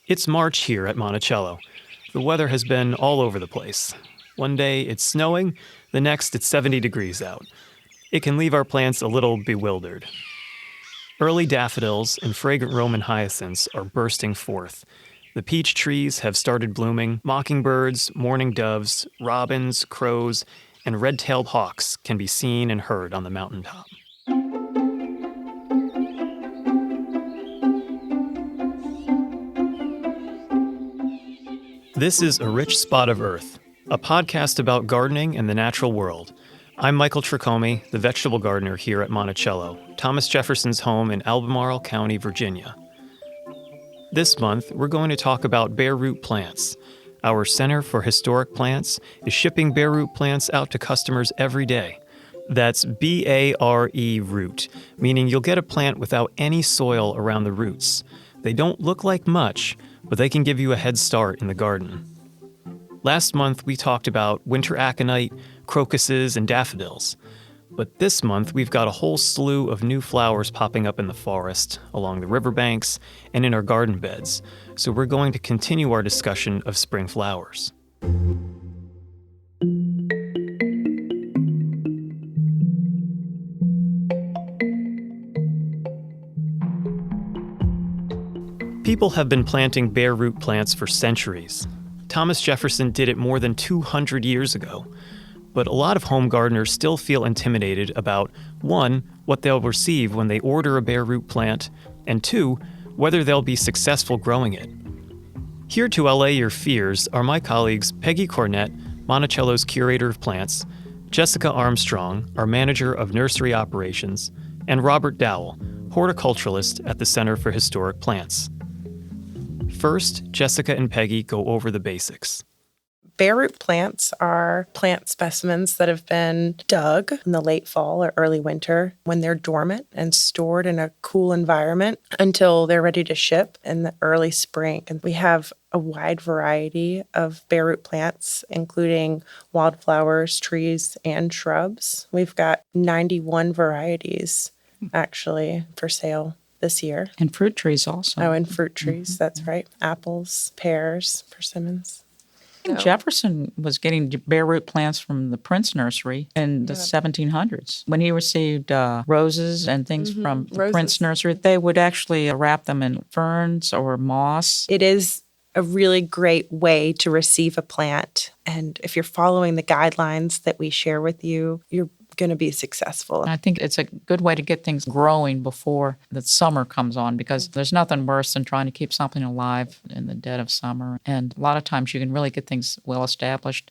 It's March here at Monticello. The weather has been all over the place. One day it's snowing, the next it's 70 degrees out. It can leave our plants a little bewildered. Early daffodils and fragrant Roman hyacinths are bursting forth. The peach trees have started blooming. Mockingbirds, mourning doves, robins, crows, and red-tailed hawks can be seen and heard on the mountaintop. This is A Rich Spot of Earth, a podcast about gardening and the natural world. I'm Michael Tricomi, the vegetable gardener here at Monticello, Thomas Jefferson's home in Albemarle County, Virginia. This month, we're going to talk about bare root plants. Our Center for Historic Plants is shipping bare root plants out to customers every day. That's B-A-R-E root, meaning you'll get a plant without any soil around the roots. They don't look like much, but they can give you a head start in the garden. Last month, we talked about winter aconite, crocuses, and daffodils. But this month, we've got a whole slew of new flowers popping up in the forest, along the riverbanks, and in our garden beds. So we're going to continue our discussion of spring flowers. People have been planting bare root plants for centuries. Thomas Jefferson did it more than 200 years ago. But a lot of home gardeners still feel intimidated about, one, what they'll receive when they order a bare root plant, and two, whether they'll be successful growing it. Here to allay your fears are my colleagues Peggy Cornett, Monticello's Curator of Plants, Jessica Armstrong, our Manager of Nursery Operations, and Robert Dowell, Horticulturalist at the Center for Historic Plants. First, Jessica and Peggy go over the basics. Bare root plants are plant specimens that have been dug in the late fall or early winter when they're dormant and stored in a cool environment until they're ready to ship in the early spring. And we have a wide variety of bare root plants, including wildflowers, trees, and shrubs. We've got 91 varieties, actually, for sale this year. And fruit trees also. Oh, and fruit trees, that's right. Apples, pears, persimmons. Jefferson was getting bare root plants from the Prince Nursery in the 1700s. When he received roses and things from the Prince Nursery, they would actually wrap them in ferns or moss. It is a really great way to receive a plant. And if you're following the guidelines that we share with you, you're going to be successful. I think it's a good way to get things growing before the summer comes on, because there's nothing worse than trying to keep something alive in the dead of summer. And a lot of times you can really get things well established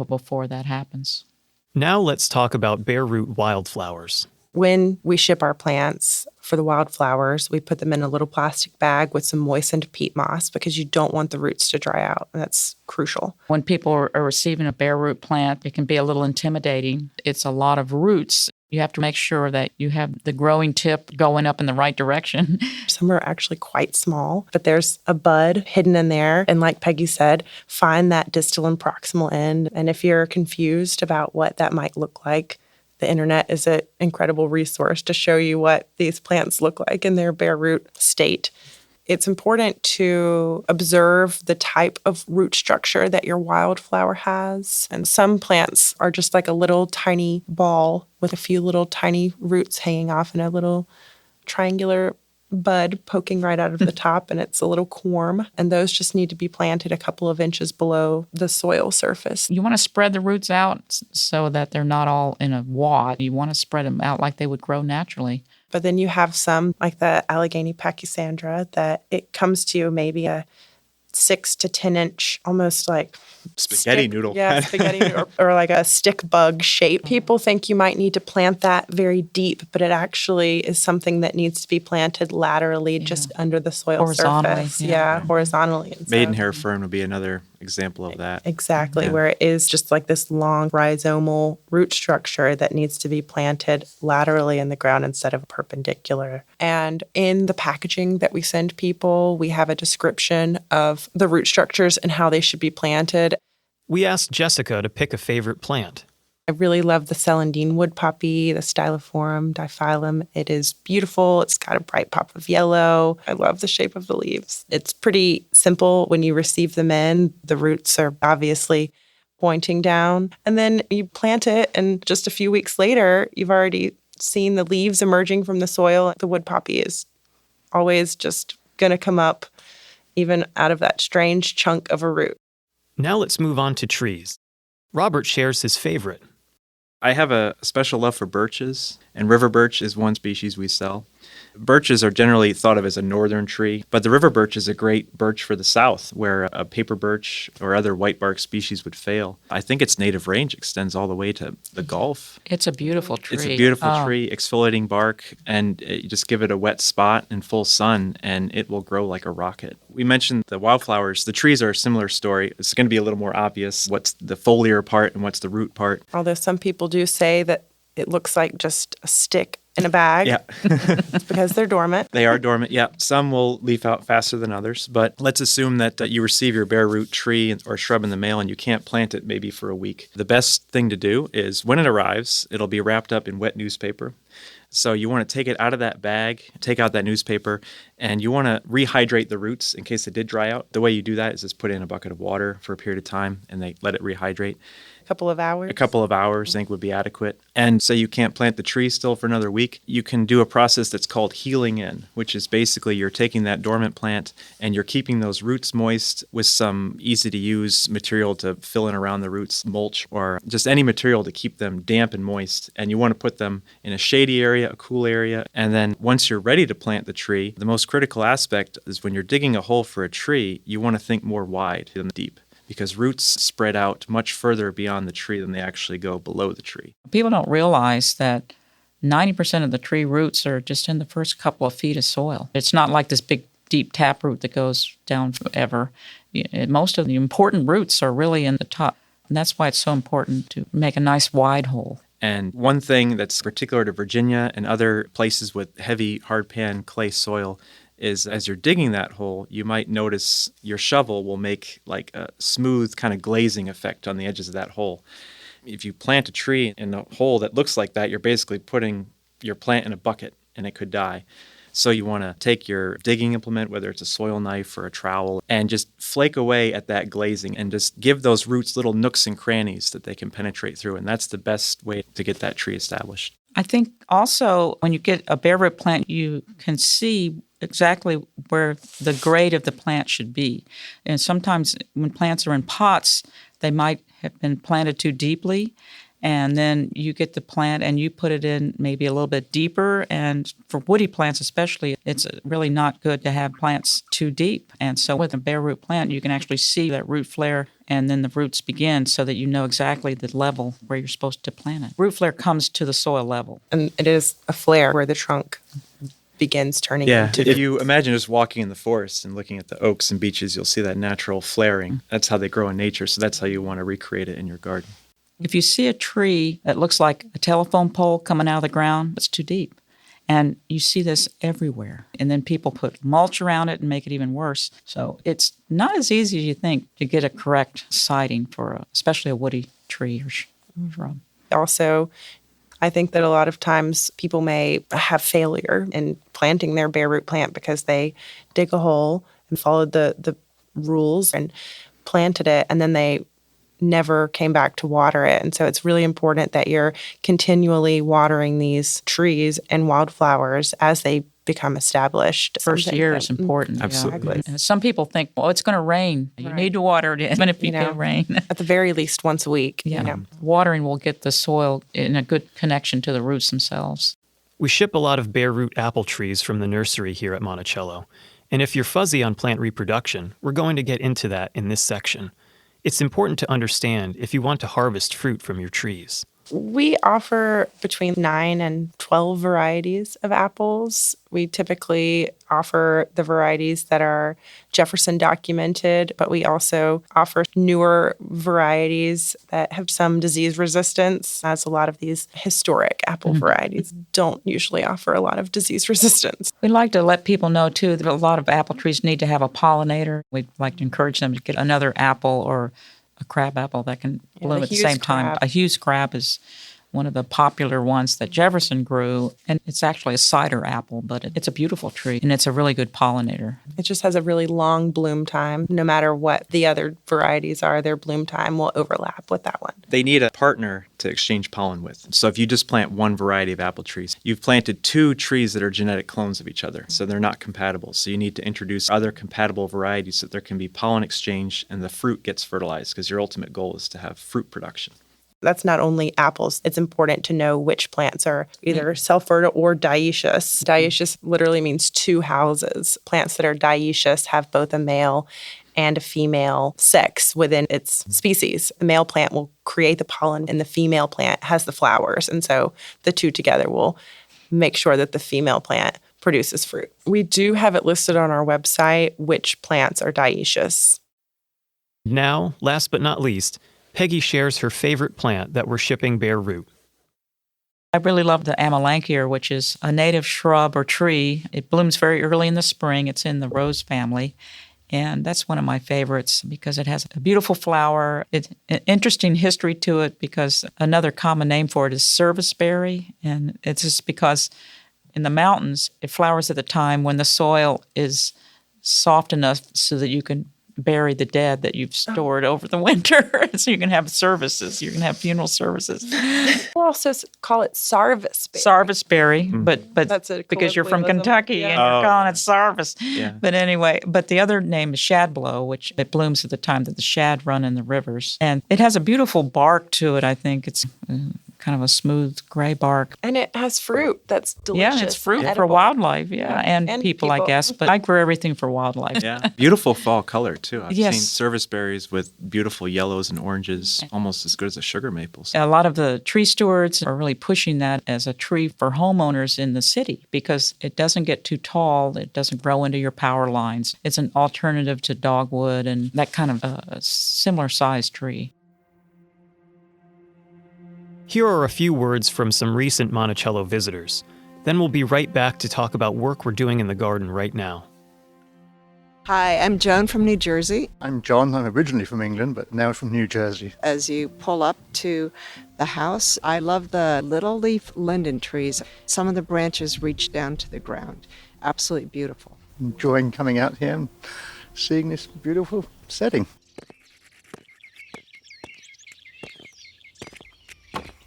before that happens. Now let's talk about bare root wildflowers. When we ship our plants for the wildflowers, we put them in a little plastic bag with some moistened peat moss because you don't want the roots to dry out. And that's crucial. When people are receiving a bare root plant, it can be a little intimidating. It's a lot of roots. You have to make sure that you have the growing tip going up in the right direction. Some are actually quite small, but there's a bud hidden in there. And like Peggy said, find that distal and proximal end. And if you're confused about what that might look like, the internet is an incredible resource to show you what these plants look like in their bare root state. It's important to observe the type of root structure that your wildflower has. And some plants are just like a little tiny ball with a few little tiny roots hanging off and a little triangular bud poking right out of the top, and it's a little corm. And those just need to be planted a couple of inches below the soil surface. You want to spread the roots out so that they're not all in a wad. You want to spread them out like they would grow naturally. But then you have some, like the Allegheny pachysandra, that it comes to maybe a 6 to 10 inch, almost like spaghetti noodle. Yeah, spaghetti noodle, or like a stick bug shape. People think you might need to plant that very deep, but it actually is something that needs to be planted laterally, just under the soil surface. Horizontally. And Maidenhair fern would be another example of that. Exactly, where it is just like this long rhizomal root structure that needs to be planted laterally in the ground instead of perpendicular. And in the packaging that we send people, we have a description of the root structures and how they should be planted. We asked Jessica to pick a favorite plant. I really love the celandine wood poppy, the Stylophorum diphyllum. It is beautiful. It's got a bright pop of yellow. I love the shape of the leaves. It's pretty simple when you receive them in. The roots are obviously pointing down. And then you plant it, and just a few weeks later, you've already seen the leaves emerging from the soil. The wood poppy is always just going to come up, even out of that strange chunk of a root. Now let's move on to trees. Robert shares his favorite. I have a special love for birches, and river birch is one species we sell. Birches are generally thought of as a northern tree, but the river birch is a great birch for the south, where a paper birch or other whitebark species would fail. I think its native range extends all the way to the Gulf. It's a beautiful tree. It's a beautiful tree, exfoliating bark, and you just give it a wet spot in full sun, and it will grow like a rocket. We mentioned the wildflowers. The trees are a similar story. It's going to be a little more obvious what's the foliar part and what's the root part. Although some people do say that it looks like just a stick in a bag. Yeah. It's because they're dormant. They are dormant, yeah. Some will leaf out faster than others, but let's assume that you receive your bare root tree or shrub in the mail and you can't plant it maybe for a week. The best thing to do is when it arrives, it'll be wrapped up in wet newspaper. So you want to take it out of that bag, take out that newspaper, and you want to rehydrate the roots in case they did dry out. The way you do that is just put it in a bucket of water for a period of time and they let it rehydrate. A couple of hours. A couple of hours, I think, would be adequate. And so you can't plant the tree still for another week. You can do a process that's called healing in, which is basically you're taking that dormant plant and you're keeping those roots moist with some easy-to-use material to fill in around the roots, mulch, or just any material to keep them damp and moist. And you want to put them in a shady area, a cool area. And then once you're ready to plant the tree, the most critical aspect is when you're digging a hole for a tree, you want to think more wide than deep, because roots spread out much further beyond the tree than they actually go below the tree. People don't realize that 90% of the tree roots are just in the first couple of feet of soil. It's not like this big, deep taproot that goes down forever. Most of the important roots are really in the top, and that's why it's so important to make a nice wide hole. And one thing that's particular to Virginia and other places with heavy hardpan clay soil is as you're digging that hole, you might notice your shovel will make like a smooth kind of glazing effect on the edges of that hole. If you plant a tree in a hole that looks like that, you're basically putting your plant in a bucket and it could die. So you want to take your digging implement, whether it's a soil knife or a trowel, and just flake away at that glazing and just give those roots little nooks and crannies that they can penetrate through. And that's the best way to get that tree established. I think also when you get a bare root plant, you can see exactly where the grade of the plant should be. And sometimes when plants are in pots, they might have been planted too deeply. And then you get the plant and you put it in maybe a little bit deeper. And for woody plants especially, it's really not good to have plants too deep. And so with a bare root plant, you can actually see that root flare and then the roots begin so that you know exactly the level where you're supposed to plant it. Root flare comes to the soil level. And it is a flare where the trunk begins turning into. If you imagine just walking in the forest and looking at the oaks and beeches, you'll see that natural flaring. That's how they grow in nature. So that's how you want to recreate it in your garden. If you see a tree that looks like a telephone pole coming out of the ground, it's too deep. And you see this everywhere. And then people put mulch around it and make it even worse. So it's not as easy as you think to get a correct siting for especially a woody tree or shrub. Also, I think that a lot of times people may have failure in planting their bare root plant because they dig a hole and followed the rules and planted it, and then they never came back to water it. And so it's really important that you're continually watering these trees and wildflowers as they become established. First year is important. Absolutely. Yeah. Some people think, well, it's going to rain. You need to water it even if you get rain. At the very least once a week. Yeah. Watering will get the soil in a good connection to the roots themselves. We ship a lot of bare root apple trees from the nursery here at Monticello. And if you're fuzzy on plant reproduction, we're going to get into that in this section. It's important to understand if you want to harvest fruit from your trees. We offer between 9 and 12 varieties of apples. We typically offer the varieties that are Jefferson documented, but we also offer newer varieties that have some disease resistance, as a lot of these historic apple varieties don't usually offer a lot of disease resistance. We'd like to let people know, too, that a lot of apple trees need to have a pollinator. We'd like to encourage them to get another apple or a a crab apple that can bloom the at the Hughes same time. crab. A Hughes crab is one of the popular ones that Jefferson grew, and it's actually a cider apple, but it's a beautiful tree, and it's a really good pollinator. It just has a really long bloom time. No matter what the other varieties are, their bloom time will overlap with that one. They need a partner to exchange pollen with. So if you just plant one variety of apple trees, you've planted two trees that are genetic clones of each other, so they're not compatible. So you need to introduce other compatible varieties so that there can be pollen exchange and the fruit gets fertilized, because your ultimate goal is to have fruit production. That's not only apples. It's important to know which plants are either self-fertile or dioecious. Dioecious literally means two houses. Plants that are dioecious have both a male and a female sex within its species. The male plant will create the pollen and the female plant has the flowers. And so the two together will make sure that the female plant produces fruit. We do have it listed on our website which plants are dioecious. Now, last but not least, Peggy shares her favorite plant that we're shipping bare root. I really love the amelanchier, which is a native shrub or tree. It blooms very early in the spring. It's in the rose family. And that's one of my favorites because it has a beautiful flower. It's an interesting history to it because another common name for it is serviceberry. And it's just because in the mountains, it flowers at the time when the soil is soft enough so that you can bury the dead that you've stored over the winter. So you can have services. You can have funeral services. We'll also call it sarvisberry. Sarvisberry, but That's a because you're from colloquialism. Kentucky Yeah. and you're calling it sarvis. Yeah. But anyway, but the other name is shadblow, which it blooms at the time that the shad run in the rivers. And it has a beautiful bark to it, I think. It's kind of a smooth gray bark. And it has fruit that's delicious. Yeah, and it's fruit for edible. wildlife, and people, I guess. But I grew everything for wildlife. Yeah. Beautiful fall color, too. I've Yes. seen service berries with beautiful yellows and oranges, almost as good as the sugar maples. A lot of the tree stewards are really pushing that as a tree for homeowners in the city because it doesn't get too tall. It doesn't grow into your power lines. It's an alternative to dogwood and that kind of a similar sized tree. Here are a few words from some recent Monticello visitors. Then we'll be right back to talk about work we're doing in the garden right now. Hi, I'm Joan from New Jersey. I'm John. I'm originally from England, but now from New Jersey. As you pull up to the house, I love the little leaf linden trees. Some of the branches reach down to the ground. Absolutely beautiful. Enjoying coming out here and seeing this beautiful setting.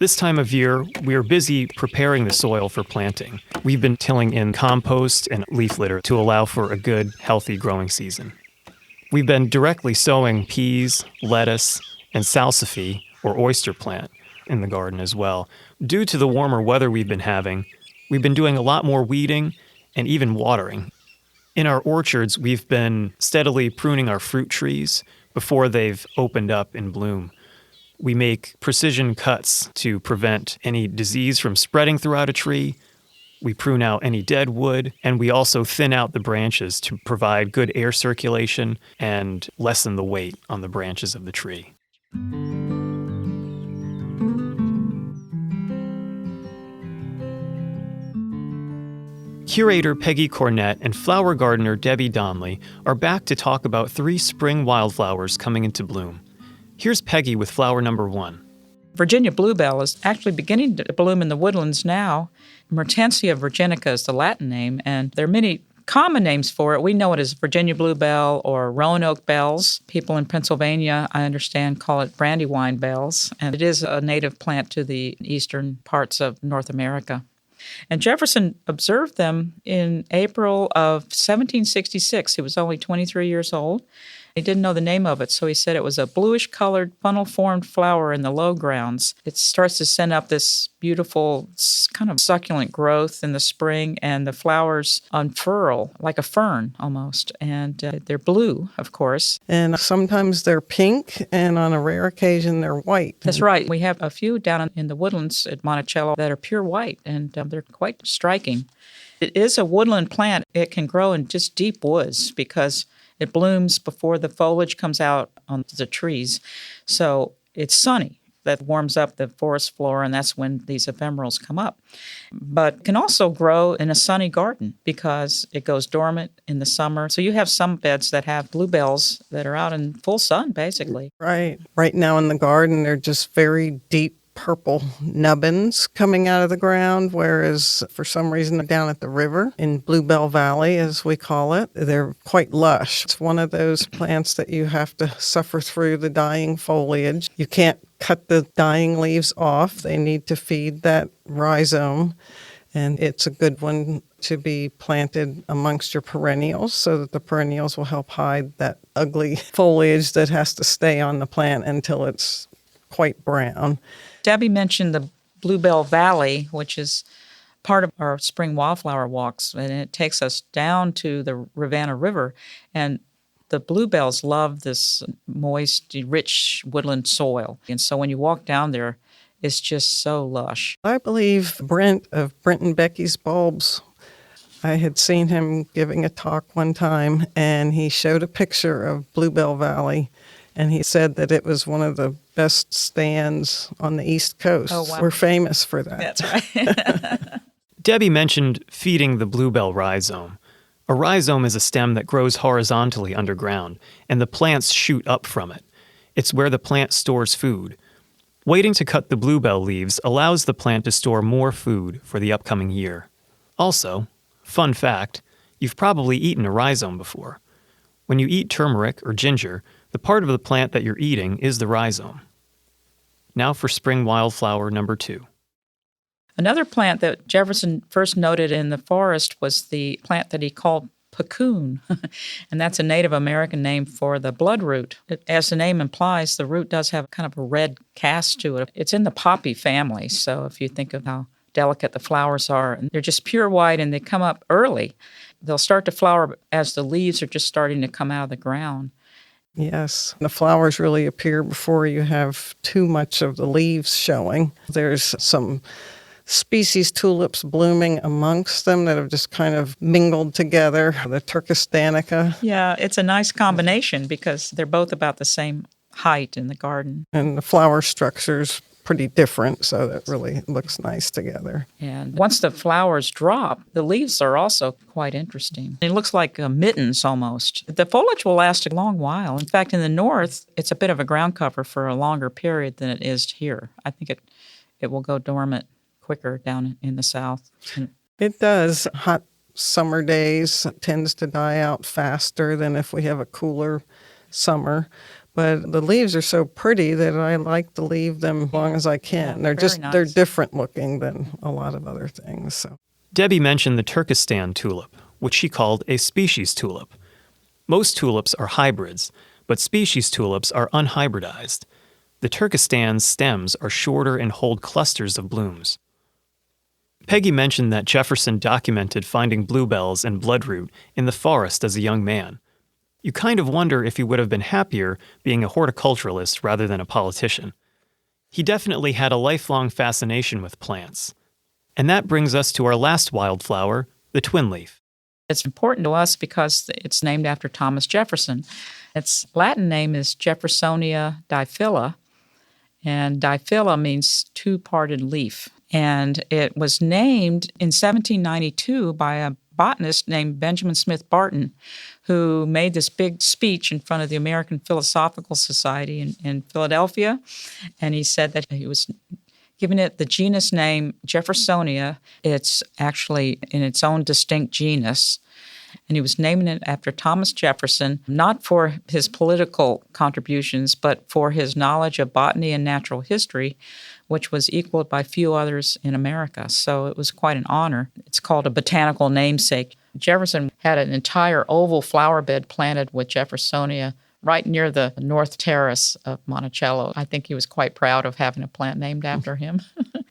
This time of year, we are busy preparing the soil for planting. We've been tilling in compost and leaf litter to allow for a good, healthy growing season. We've been directly sowing peas, lettuce, and salsify, or oyster plant, in the garden as well. Due to the warmer weather we've been having, we've been doing a lot more weeding and even watering. In our orchards, we've been steadily pruning our fruit trees before they've opened up in bloom. We make precision cuts to prevent any disease from spreading throughout a tree. We prune out any dead wood, and we also thin out the branches to provide good air circulation and lessen the weight on the branches of the tree. Curator Peggy Cornett and flower gardener Debbie Donley are back to talk about 3 spring wildflowers coming into bloom. Here's Peggy with flower number 1. Virginia Bluebell is actually beginning to bloom in the woodlands now. Mertensia virginica is the Latin name, and there are many common names for it. We know it as Virginia Bluebell or Roanoke bells. People in Pennsylvania, I understand, call it brandywine bells, and it is a native plant to the eastern parts of North America. And Jefferson observed them in April of 1766. He was only 23 years old. He didn't know the name of it, so he said it was a bluish-colored, funnel-formed flower in the low grounds. It starts to send up this beautiful, kind of succulent growth in the spring, and the flowers unfurl like a fern almost. And they're blue, of course. And sometimes they're pink, and on a rare occasion, they're white. That's right. We have a few down in the woodlands at Monticello that are pure white, and they're quite striking. It is a woodland plant. It can grow in just deep woods because it blooms before the foliage comes out on the trees. So it's sunny. that warms up the forest floor, and that's when these ephemerals come up. But can also grow in a sunny garden because it goes dormant in the summer. So you have some beds that have bluebells that are out in full sun, basically. Right. Right now in the garden, they're just very deep purple nubbins coming out of the ground, whereas for some reason down at the river in Bluebell Valley, as we call it, they're quite lush. It's one of those plants that you have to suffer through the dying foliage. You can't cut the dying leaves off. They need to feed that rhizome, and it's a good one to be planted amongst your perennials so that the perennials will help hide that ugly foliage that has to stay on the plant until it's quite brown. Debbie mentioned the Bluebell Valley, which is part of our spring wildflower walks, and it takes us down to the Rivanna River. And the bluebells love this moist, rich woodland soil. And so when you walk down there, it's just so lush. I believe Brent of Brent and Becky's Bulbs, I had seen him giving a talk one time, and he showed a picture of Bluebell Valley. And he said that it was one of the best stands on the East Coast. Oh, wow. We're famous for that. That's right. Debbie mentioned feeding the bluebell rhizome. A rhizome is a stem that grows horizontally underground, and the plants shoot up from it. It's where the plant stores food. Waiting to cut the bluebell leaves allows the plant to store more food for the upcoming year. Also, fun fact, you've probably eaten a rhizome before. When you eat turmeric or ginger, the part of the plant that you're eating is the rhizome. Now for spring wildflower number 2. Another plant that Jefferson first noted in the forest was the plant that he called puccoon, and that's a Native American name for the bloodroot. As the name implies, the root does have kind of a red cast to it. It's in the poppy family, so if you think of how delicate the flowers are, and they're just pure white and they come up early. They'll start to flower as the leaves are just starting to come out of the ground. Yes, the flowers really appear before you have too much of the leaves showing. There's some species tulips blooming amongst them that have just kind of mingled together. The Turkistanica. Yeah, it's a nice combination because they're both about the same height in the garden. And the flower structure's pretty different, so that really looks nice together. And once the flowers drop, the leaves are also quite interesting. It looks like mittens almost. The foliage will last a long while. In fact, in the north, it's a bit of a ground cover for a longer period than it is here. I think it will go dormant quicker down in the south. It does. Hot summer days tends to die out faster than if we have a cooler summer. But the leaves are so pretty that I like to leave them as long as I can. Yeah, they're different looking than a lot of other things. So Debbie mentioned the Turkestan tulip, which she called a species tulip. Most tulips are hybrids, but species tulips are unhybridized. The Turkestan's stems are shorter and hold clusters of blooms. Peggy mentioned that Jefferson documented finding bluebells and bloodroot in the forest as a young man. You kind of wonder if he would have been happier being a horticulturalist rather than a politician. He definitely had a lifelong fascination with plants. And that brings us to our last wildflower, the twinleaf. It's important to us because it's named after Thomas Jefferson. Its Latin name is Jeffersonia diphylla, and diphylla means two-parted leaf. And it was named in 1792 by a botanist named Benjamin Smith Barton, who made this big speech in front of the American Philosophical Society in Philadelphia. And he said that he was giving it the genus name Jeffersonia. It's actually in its own distinct genus. And he was naming it after Thomas Jefferson, not for his political contributions, but for his knowledge of botany and natural history, which was equaled by few others in America. So it was quite an honor. It's called a botanical namesake. Jefferson had an entire oval flower bed planted with Jeffersonia right near the north terrace of Monticello. I think he was quite proud of having a plant named after him.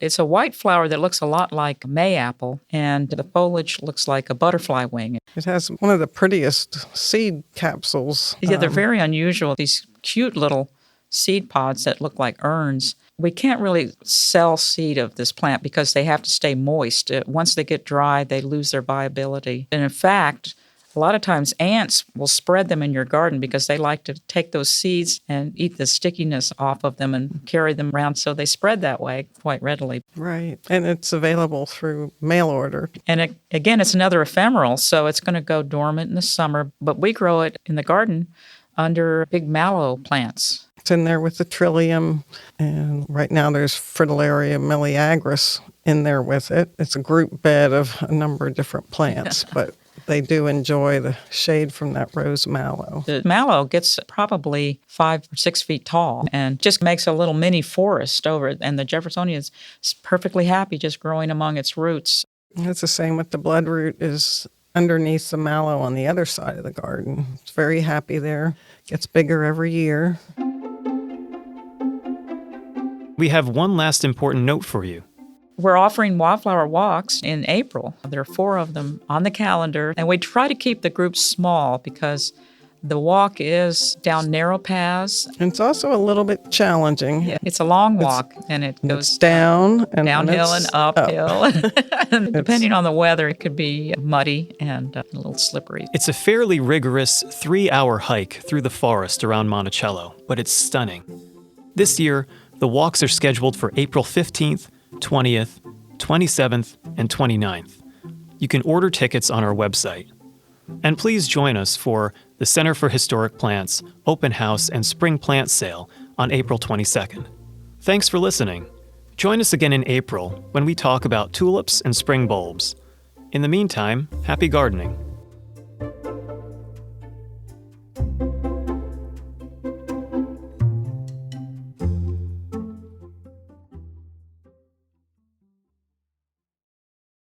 It's a white flower that looks a lot like mayapple, and the foliage looks like a butterfly wing. it has one of the prettiest seed capsules. Yeah, they're very unusual. These cute little seed pods that look like urns. We can't really sell seed of this plant because they have to stay moist. Once they get dry, they lose their viability. And in fact, A lot of times ants will spread them in your garden because they like to take those seeds and eat the stickiness off of them and carry them around. So they spread that way quite readily. Right. And it's available through mail order. And again, it's another ephemeral, so it's going to go dormant in the summer. But we grow it in the garden under big mallow plants. It's in there with the trillium, and right now there's Fritillaria meleagris in there with it. It's a group bed of a number of different plants, but they do enjoy the shade from that rose mallow. The mallow gets probably 5 or 6 feet tall and just makes a little mini forest over it, and the Jeffersonia is perfectly happy just growing among its roots. It's the same with the bloodroot is underneath the mallow on the other side of the garden. It's very happy there. Gets bigger every year. We have one last important note for you. We're offering wildflower walks in April. There are 4 of them on the calendar, and we try to keep the groups small because the walk is down narrow paths. And it's also a little bit challenging. Yeah, it's a long walk, and it goes It's down and downhill and it's uphill. And depending on the weather, it could be muddy and a little slippery. It's a fairly rigorous 3-hour hike through the forest around Monticello, but it's stunning. This year, the walks are scheduled for April 15th, 20th, 27th, and 29th. You can order tickets on our website. And please join us for the Center for Historic Plants Open House and Spring Plant Sale on April 22nd. Thanks for listening. Join us again in April when we talk about tulips and spring bulbs. In the meantime, happy gardening.